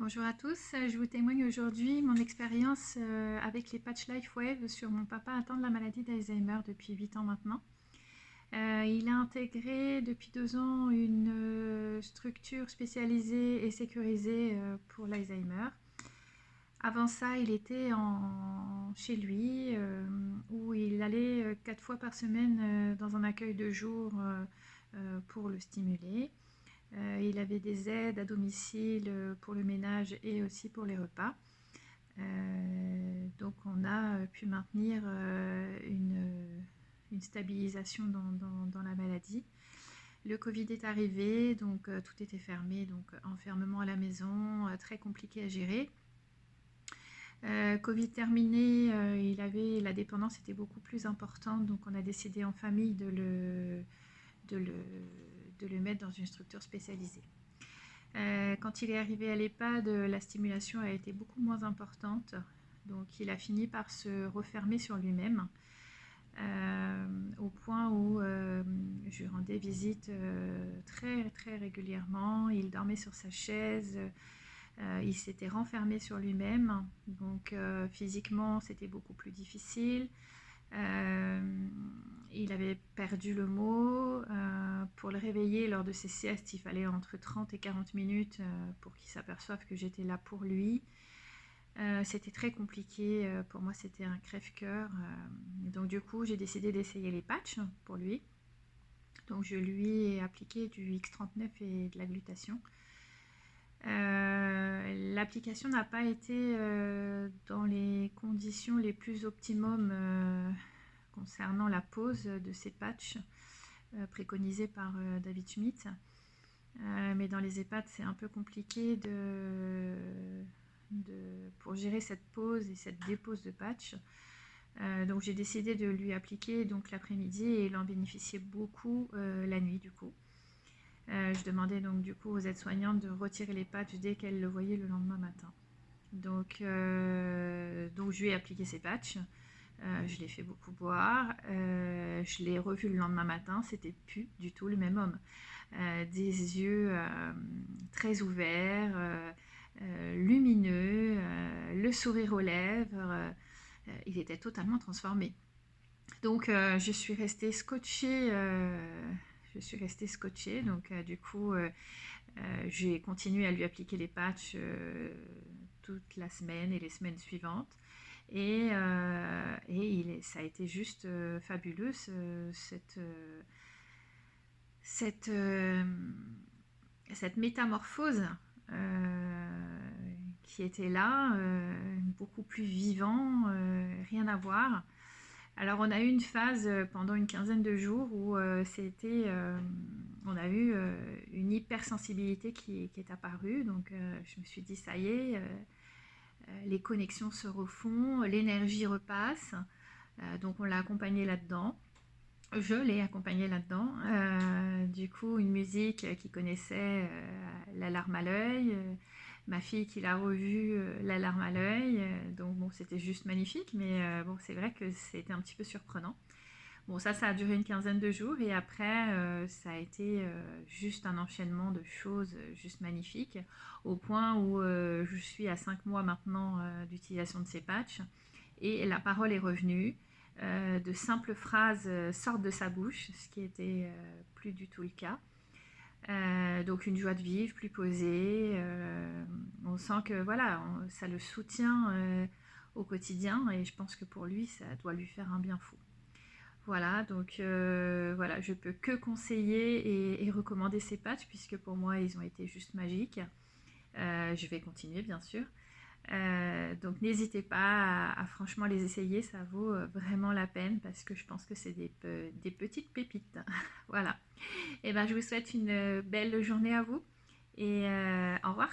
Bonjour à tous, je vous témoigne aujourd'hui mon expérience avec les patchs LifeWave sur mon papa atteint de la maladie d'Alzheimer depuis 8 ans maintenant. Il a intégré depuis 2 ans une structure spécialisée et sécurisée pour l'Alzheimer. Avant ça, il était chez lui où il allait 4 fois par semaine dans un accueil de jour pour le stimuler. Il avait des aides à domicile pour le ménage et aussi pour les repas. Donc on a pu maintenir une stabilisation dans la maladie. Le Covid est arrivé, donc tout était fermé, donc enfermement à la maison, très compliqué à gérer. Covid terminé, la dépendance était beaucoup plus importante, donc on a décidé en famille de le mettre dans une structure spécialisée. Quand il est arrivé à l'EHPAD, la stimulation a été beaucoup moins importante, donc il a fini par se refermer sur lui-même, au point où je lui rendais visite très très régulièrement. Il dormait sur sa chaise, il s'était renfermé sur lui-même, donc physiquement c'était beaucoup plus difficile. Il avait perdu le mot. Pour le réveiller lors de ses siestes, il fallait entre 30 et 40 minutes pour qu'il s'aperçoive que j'étais là pour lui. C'était très compliqué. Pour moi, c'était un crève-cœur. Donc du coup, j'ai décidé d'essayer les patchs pour lui. Donc je lui ai appliqué du X39 et de la glutation. L'application n'a pas été dans les conditions les plus optimum concernant la pose de ces patchs préconisés par David Schmidt. Mais dans les EHPAD, c'est un peu compliqué pour gérer cette pose et cette dépose de patch. Donc j'ai décidé de lui appliquer l'après-midi et il en bénéficiait beaucoup la nuit du coup. Je demandais donc du coup aux aides-soignantes de retirer les patchs dès qu'elles le voyaient le lendemain matin. Donc je lui ai appliqué ces patchs. Je l'ai fait beaucoup boire. Je l'ai revu le lendemain matin. C'était plus du tout le même homme. Des yeux très ouverts, lumineux, le sourire aux lèvres. Il était totalement transformé. Donc je suis restée scotchée. Donc du coup, j'ai continué à lui appliquer les patchs toute la semaine et les semaines suivantes. Et ça a été juste fabuleux, cette métamorphose qui était là, beaucoup plus vivant, rien à voir. Alors on a eu une phase pendant une quinzaine de jours où on a eu une hypersensibilité qui est apparue. Donc je me suis dit ça y est, les connexions se refont, l'énergie repasse. Donc on l'a accompagné là-dedans. Je l'ai accompagné là-dedans. Du coup, une musique qu'il connaissait, La larme à l'œil. Ma fille qui l'a revue, La larme à l'œil. Donc bon, c'était juste magnifique, mais bon, c'est vrai que c'était un petit peu surprenant. Bon, ça a duré une quinzaine de jours et après, ça a été juste un enchaînement de choses juste magnifiques, au point où je suis à 5 mois maintenant d'utilisation de ces patchs et la parole est revenue. De simples phrases sortent de sa bouche, ce qui était plus du tout le cas. Donc une joie de vivre, plus posée. On sent que voilà, ça le soutient au quotidien et je pense que pour lui, ça doit lui faire un bien fou. Voilà, donc voilà, je peux que conseiller et recommander ces patchs puisque pour moi, ils ont été juste magiques. Je vais continuer, bien sûr. Donc n'hésitez pas à franchement les essayer, ça vaut vraiment la peine parce que je pense que c'est des petites pépites. Voilà. Et ben je vous souhaite une belle journée à vous et au revoir.